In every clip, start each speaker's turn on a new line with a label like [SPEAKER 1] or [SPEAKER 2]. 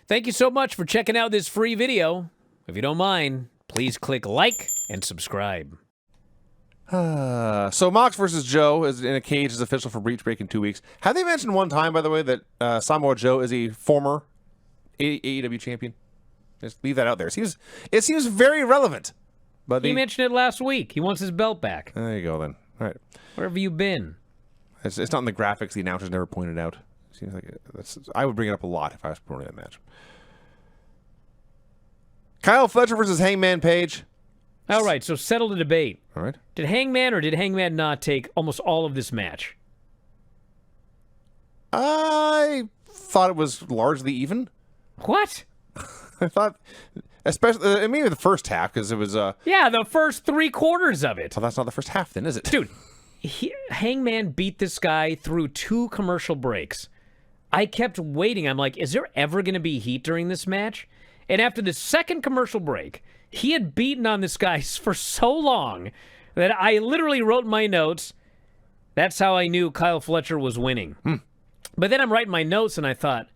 [SPEAKER 1] Thank you so much for checking out this free video. If you don't mind, please click like and subscribe.
[SPEAKER 2] So Mox versus Joe is in a cage is official for Breach Break in 2 weeks. Have they mentioned one time, by the way, that Samoa Joe is a former AEW champion? Just leave that out there. It seems very relevant. But
[SPEAKER 1] he mentioned it last week. He wants his belt back.
[SPEAKER 2] There you go, then. All right.
[SPEAKER 1] Where have you been?
[SPEAKER 2] It's not in the graphics. The announcers never pointed out. Seems like I would bring it up a lot if I was promoting that match. Kyle Fletcher versus Hangman Page.
[SPEAKER 1] All right, so settle the debate.
[SPEAKER 2] All right.
[SPEAKER 1] Did Hangman or did Hangman not take almost all of this match?
[SPEAKER 2] I thought it was largely even.
[SPEAKER 1] What?
[SPEAKER 2] I thought, especially maybe the first half, because it was
[SPEAKER 1] yeah, the first 3/4 of it.
[SPEAKER 2] Well, that's not the first half, then, is it?
[SPEAKER 1] Dude, Hangman beat this guy through 2 commercial breaks. I kept waiting. I'm like, is there ever going to be heat during this match? And after the second commercial break, he had beaten on this guy for so long that I literally wrote in my notes, that's how I knew Kyle Fletcher was winning. But then I'm writing my notes, and I thought,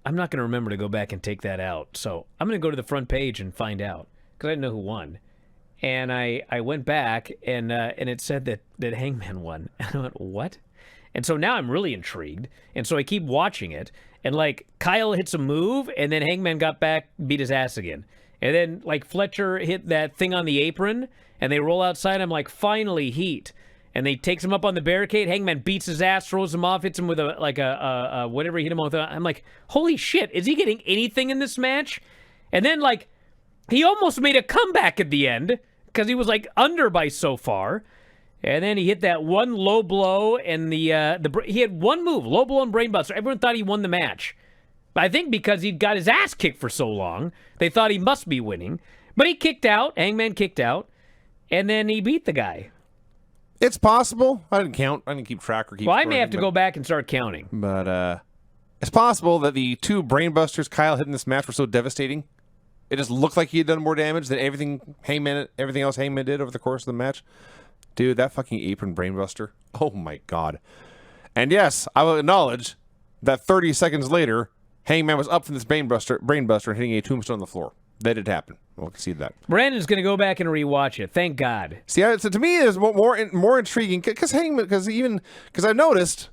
[SPEAKER 1] I'm not going to remember to go back and take that out. So I'm going to go to the front page and find out, because I didn't know who won. And I went back, and it said that Hangman won. And I went, what? And so now I'm really intrigued. And so I keep watching it. And, like, Kyle hits a move, and then Hangman got back, beat his ass again. And then, like, Fletcher hit that thing on the apron, and they roll outside. I'm like, finally, heat. And they takes him up on the barricade. Hangman beats his ass, throws him off, hits him with a whatever he hit him with. I'm like, holy shit, is he getting anything in this match? And then, like, he almost made a comeback at the end because he was, like, under by so far. And then he hit that one low blow, and he had one move, low blow and brainbuster. Everyone thought he won the match. I think because he'd got his ass kicked for so long, they thought he must be winning. But he kicked out, Hangman kicked out, and then he beat the guy.
[SPEAKER 2] It's possible. I didn't count. I didn't keep track or keep.
[SPEAKER 1] Well, I may have to go back and start counting.
[SPEAKER 2] But it's possible that the 2 brainbusters Kyle hit in this match were so devastating, it just looked like he had done more damage than everything else Hangman did over the course of the match. Dude, that fucking apron brainbuster. Oh my god. And yes, I will acknowledge that 30 seconds later, Hangman was up from this brainbuster and hitting a tombstone on the floor. That did happen. We'll concede that.
[SPEAKER 1] Brandon's going to go back and rewatch it. Thank God.
[SPEAKER 2] See, so to me, it's more intriguing because I noticed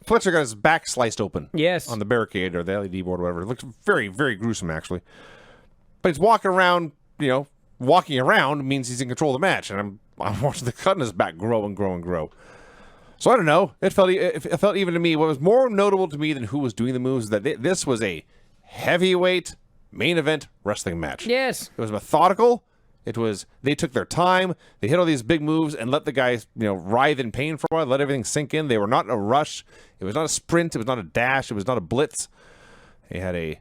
[SPEAKER 2] Fletcher got his back sliced open.
[SPEAKER 1] Yes.
[SPEAKER 2] On the barricade or the LED board or whatever. It looks very, very gruesome, actually. But he's walking around, walking around means he's in control of the match. And I'm watching the cut in his back grow and grow and grow. So I don't know. It felt even to me. What was more notable to me than who was doing the moves is that this was a heavyweight main event wrestling match.
[SPEAKER 1] Yes.
[SPEAKER 2] It was methodical. They took their time. They hit all these big moves and let the guys, writhe in pain for a while, let everything sink in. They were not in a rush. It was not a sprint. It was not a dash. It was not a blitz. They had a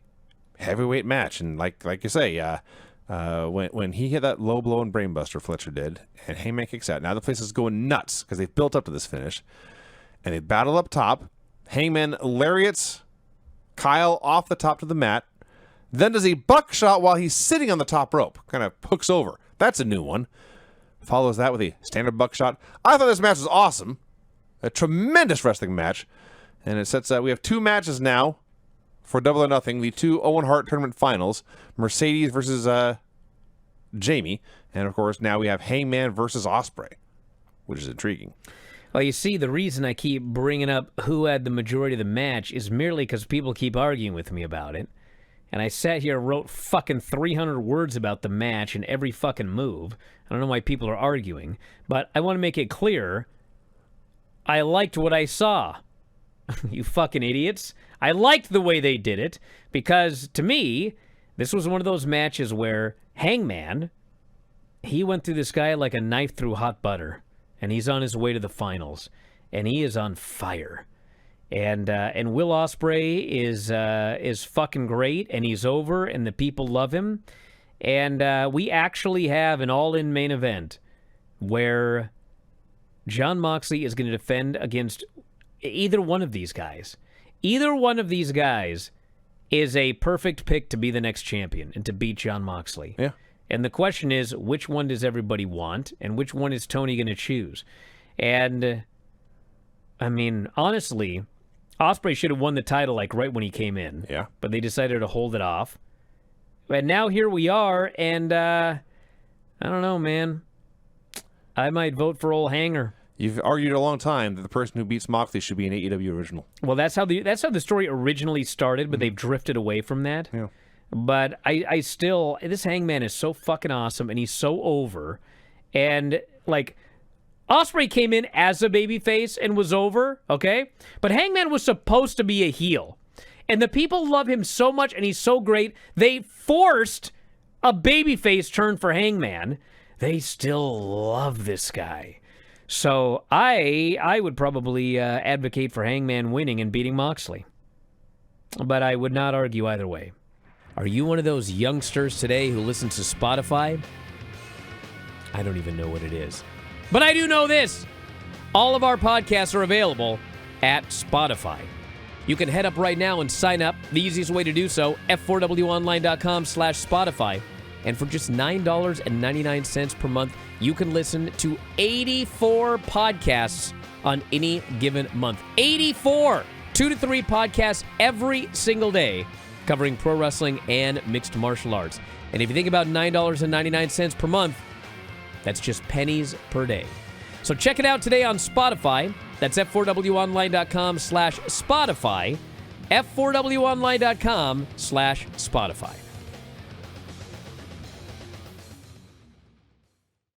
[SPEAKER 2] heavyweight match. And like you say, when he hit that low blow and brainbuster, Fletcher did, and Hangman kicks out. Now the place is going nuts because they've built up to this finish. And they battle up top. Hangman lariats Kyle off the top to the mat. Then does a buckshot while he's sitting on the top rope. Kind of hooks over. That's a new one. Follows that with a standard buckshot. I thought this match was awesome. A tremendous wrestling match. And it sets we have 2 matches now for Double or Nothing. The 2 Owen Hart tournament finals. Mercedes versus Jamie. And, of course, now we have Hangman versus Ospreay, which is intriguing.
[SPEAKER 1] Well, you see, the reason I keep bringing up who had the majority of the match is merely because people keep arguing with me about it. And I sat here and wrote fucking 300 words about the match and every fucking move. I don't know why people are arguing, but I want to make it clear, I liked what I saw. You fucking idiots. I liked the way they did it, because to me, this was one of those matches where Hangman, he went through this guy like a knife through hot butter, and he's on his way to the finals, and he is on fire. And Will Ospreay is fucking great, and he's over, and the people love him. And we actually have an all-in main event where Jon Moxley is going to defend against either one of these guys. Either one of these guys is a perfect pick to be the next champion and to beat Jon Moxley.
[SPEAKER 2] Yeah.
[SPEAKER 1] And the question is, which one does everybody want, and which one is Tony going to choose? And, I mean, honestly, Ospreay should have won the title like right when he came in.
[SPEAKER 2] Yeah.
[SPEAKER 1] But they decided to hold it off. And now here we are, and I don't know, man. I might vote for old Hanger.
[SPEAKER 2] You've argued a long time that the person who beats Moxley should be an AEW original.
[SPEAKER 1] Well, that's how the story originally started, but they've drifted away from that.
[SPEAKER 2] Yeah.
[SPEAKER 1] But I still, this Hangman is so fucking awesome, and he's so over. And, like, Ospreay came in as a babyface and was over, okay? But Hangman was supposed to be a heel. And the people love him so much, and he's so great, they forced a babyface turn for Hangman. They still love this guy. So I would probably advocate for Hangman winning and beating Moxley. But I would not argue either way. Are you one of those youngsters today who listens to Spotify? I don't even know what it is. But I do know this. All of our podcasts are available at Spotify. You can head up right now and sign up. The easiest way to do so, f4wonline.com/Spotify. And for just $9.99 per month, you can listen to 84 podcasts on any given month. 84! 2 to 3 podcasts every single day covering pro wrestling and mixed martial arts. And if you think about $9.99 per month, that's just pennies per day. So check it out today on Spotify. That's f4wonline.com/Spotify. f4wonline.com/Spotify.